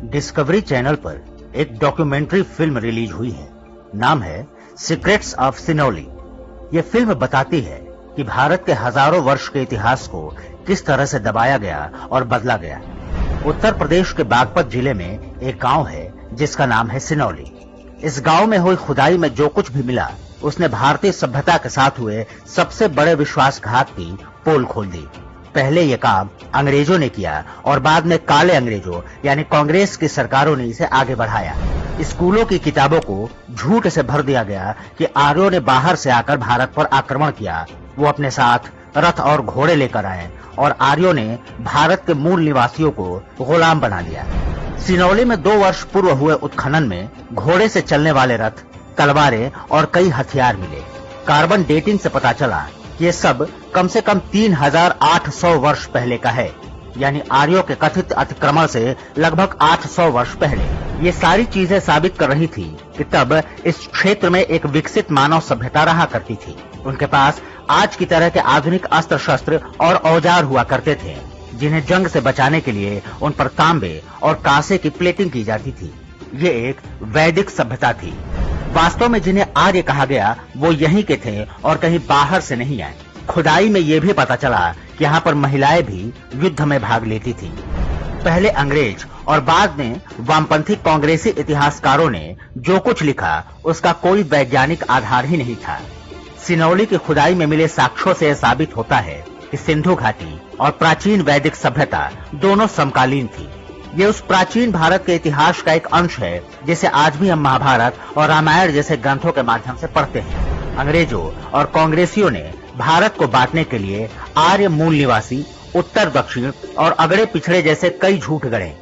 Discovery channel पर एक documentary film release हुई है। नाम है सीक्रेट्स ऑफ सिनौली। ये फिल्म बताती है कि भारत के हजारों वर्ष के इतिहास को किस तरह से दबाया गया और बदला गया। उत्तर प्रदेश के बागपत जिले में एक गांव है जिसका नाम है सिनौली। इस गांव में हुई खुदाई में जो कुछ भी मिला उसने भारतीय सभ्यता के साथ हुए सबसे बड़े विश्वासघात की पोल खोल दी। पहले ये काम अंग्रेजों ने किया और बाद में काले अंग्रेजों यानी कांग्रेस की सरकारों ने इसे आगे बढ़ाया। स्कूलों की किताबों को झूठ से भर दिया गया कि आर्यों ने बाहर से आकर भारत पर आक्रमण किया। वो अपने साथ रथ और घोड़े लेकर आए और आर्यों ने भारत के मूल निवासियों को गुलाम बना लिया। सिनौली में 2 वर्ष पूर्व हुए उत्खनन में घोड़े से चलने वाले रथ, तलवारें और कई हथियार मिले। कार्बन डेटिंग से पता चला कि ये सब कम से कम 3800 वर्ष पहले का है, यानी आर्यों के कथित अतिक्रमण से लगभग 800 वर्ष पहले। ये सारी चीजें साबित कर रही थी कि तब इस क्षेत्र में एक विकसित मानव सभ्यता रहा करती थी। उनके पास आज की तरह के आधुनिक अस्त्र शस्त्र और औजार हुआ करते थे जिन्हें जंग से बचाने के लिए उन पर तांबे और कांसे की प्लेटिंग की जाती थी। ये एक वैदिक सभ्यता थी। वास्तव में जिन्हें आर्य कहा गया वो यहीं के थे और कहीं बाहर से नहीं आए। खुदाई में ये भी पता चला कि यहाँ पर महिलाएं भी युद्ध में भाग लेती थी। पहले अंग्रेज और बाद में वामपंथी कांग्रेसी इतिहासकारों ने जो कुछ लिखा उसका कोई वैज्ञानिक आधार ही नहीं था। सिनौली की खुदाई में मिले साक्ष्यों से साबित होता है कि सिंधु घाटी और प्राचीन वैदिक सभ्यता दोनों समकालीन थी। ये उस प्राचीन भारत के इतिहास का एक अंश है जिसे आज भी हम महाभारत और रामायण जैसे ग्रंथों के माध्यम से पढ़ते हैं। अंग्रेजों और कांग्रेसियों ने भारत को बांटने के लिए आर्य मूल निवासी, उत्तर दक्षिण और अगड़े पिछड़े जैसे कई झूठ गढ़े,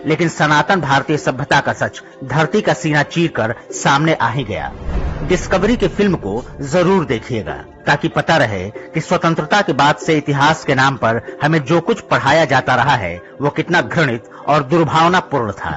लेकिन सनातन भारतीय सभ्यता का सच धरती का सीना चीरकर सामने आ ही गया। डिस्कवरी की फिल्म को जरूर देखिएगा ताकि पता रहे कि स्वतंत्रता के बाद से इतिहास के नाम पर हमें जो कुछ पढ़ाया जाता रहा है वो कितना घृणित और दुर्भावनापूर्ण था।